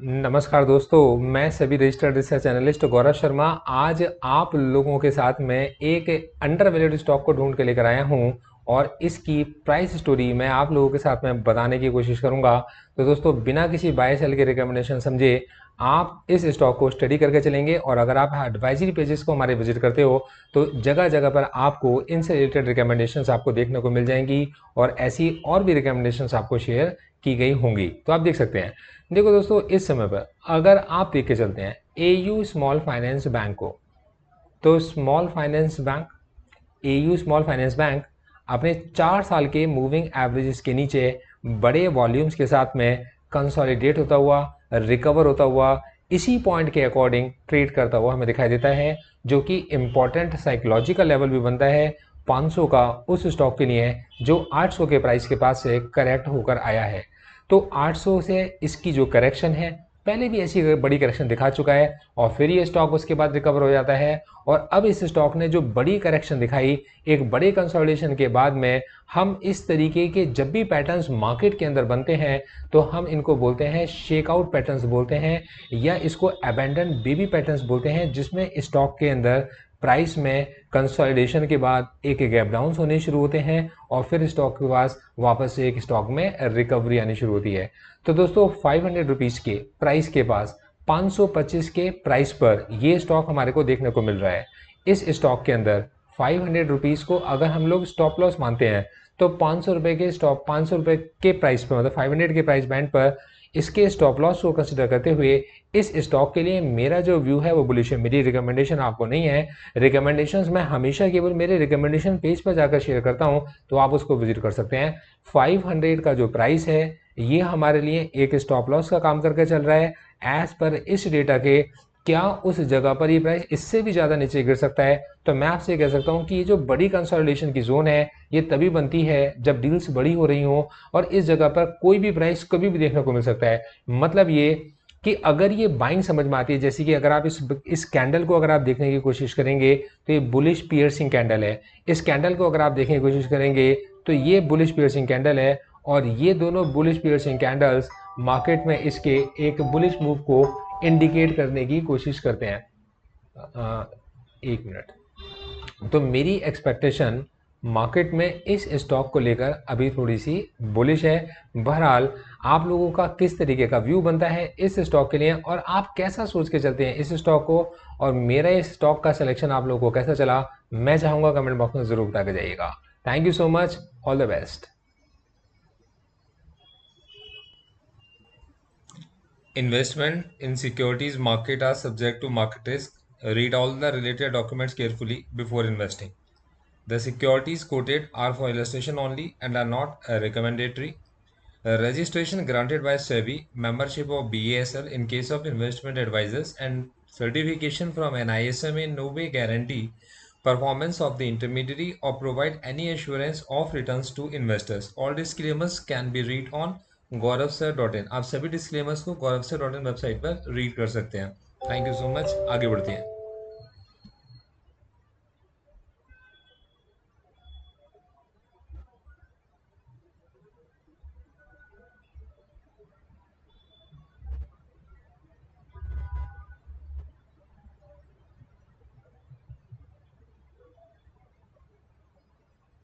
नमस्कार दोस्तों, मैं सभी registered research analyst Gaurav Sharma आज आप लोगों के साथ में एक अंडर वैल्यूड स्टॉक को ढूंढ के लेकर आया हूं और इसकी प्राइस स्टोरी मैं आप लोगों के साथ में बताने की कोशिश करूंगा। तो दोस्तों, बिना किसी बाय सेल के रिकमेंडेशन समझे आप इस स्टॉक को स्टडी करके चलेंगे और अगर आप एडवाइजरी पेजेस को हमारे विजिट करते हो तो जगह जगह पर आपको इनसे रिलेटेड रिकमेंडेशंस आपको देखने को मिल जाएंगी और ऐसी और भी रिकमेंडेशंस आपको शेयर की गई होंगी। तो आप देख सकते हैं। देखो दोस्तों, इस समय पर अगर आप देख के चलते हैं एयू स्मॉल फाइनेंस बैंक को, तो एयू स्मॉल फाइनेंस बैंक अपने 4 साल के मूविंग एवरेजेस के नीचे बड़े वॉल्यूम्स के साथ में कंसोलिडेट होता हुआ, रिकवर होता हुआ, इसी पॉइंट के अकॉर्डिंग ट्रेड करता हुआ हमें दिखाई देता है, जो कि इंपॉर्टेंट साइकोलॉजिकल लेवल भी बनता है 500 का उस स्टॉक के लिए जो 800 के प्राइस के पास से करेक्ट होकर आया है। तो 800 से इसकी जो करेक्शन है, पहले भी ऐसी बड़ी करेक्शन दिखा चुका है और फिर ये स्टॉक उसके बाद रिकवर हो जाता है और अब इस स्टॉक ने जो बड़ी करेक्शन दिखाई एक बड़े कंसोलिडेशन के बाद में, हम इस तरीके के जब भी पैटर्न्स मार्केट के अंदर बनते हैं तो हम इनको बोलते हैं शेकआउट पैटर्न्स बोलते हैं या इसको अबेंडन बेबी पैटर्न्स बोलते हैं, जिसमें स्टॉक के अंदर प्राइस में कंसोलिडेशन के बाद एक गैप डाउन होने शुरू होते हैं और फिर स्टॉक के पास वापस से एक स्टॉक में रिकवरी आनी शुरू होती है। तो दोस्तों, 500 रुपीज के प्राइस के पास 525 के प्राइस पर ये स्टॉक हमारे को देखने को मिल रहा है। इस स्टॉक के अंदर 500 रुपीज को अगर हम लोग स्टॉप लॉस मानते हैं तो 500 रुपए के स्टॉप 500 रुपए के प्राइस पर, मतलब 500 के प्राइस बैंड पर इसके स्टॉप लॉस को कंसिडर करते हुए इस स्टॉक के लिए मेरा जो व्यू है वो बुलिश है। मेरी रिकमेंडेशन आपको नहीं है। रिकमेंडेशंस मैं हमेशा केवल मेरे रिकमेंडेशन पेज पर जाकर शेयर करता हूं, तो आप उसको विजिट कर सकते हैं। 500 का जो प्राइस है ये हमारे लिए एक स्टॉप लॉस का काम करके चल रहा है। एज पर इस डेटा के क्या उस जगह पर ये प्राइस इससे भी ज़्यादा नीचे गिर सकता है? तो मैं आपसे कह सकता हूँ कि ये जो बड़ी कंसोलिडेशन की जोन है ये तभी बनती है जब डील्स बड़ी हो रही हो और इस जगह पर कोई भी प्राइस कभी भी देखने को मिल सकता है। मतलब ये कि अगर ये बाइंग समझ में आती है, जैसे कि अगर आप इस कैंडल को अगर आप देखने की कोशिश करेंगे तो ये बुलिश पियर्सिंग कैंडल है। इस कैंडल को अगर आप देखने की कोशिश करेंगे तो ये बुलिश पियर्सिंग कैंडल है और ये दोनों बुलिश पियर्सिंग कैंडल्स मार्केट में इसके एक बुलिश मूव को इंडिकेट करने की कोशिश करते हैं। एक मिनट। तो मेरी एक्सपेक्टेशन मार्केट में इस स्टॉक को लेकर अभी थोड़ी सी बुलिश है। बहरहाल आप लोगों का किस तरीके का व्यू बनता है इस स्टॉक के लिए और आप कैसा सोच के चलते हैं इस स्टॉक को, और मेरा इस स्टॉक का सिलेक्शन आप लोगों को कैसा चला, मैं चाहूंगा कमेंट बॉक्स में जरूर बता के जाइएगा। Thank you so much. All the best. Investment in securities market are subject to market risk. Read all the related documents carefully before investing. The securities quoted are for illustration only and are not recommendatory. Registration granted by SEBI, membership of BASL in case of investment advisors, and certification from NISM in no way guarantee performance of the intermediary or provide any assurance of returns to investors. All disclaimers can be read on gauravsir.in। आप सभी disclaimers को gauravsir.in website पर read कर सकते हैं। Thank you so much. आगे बढ़ते हैं।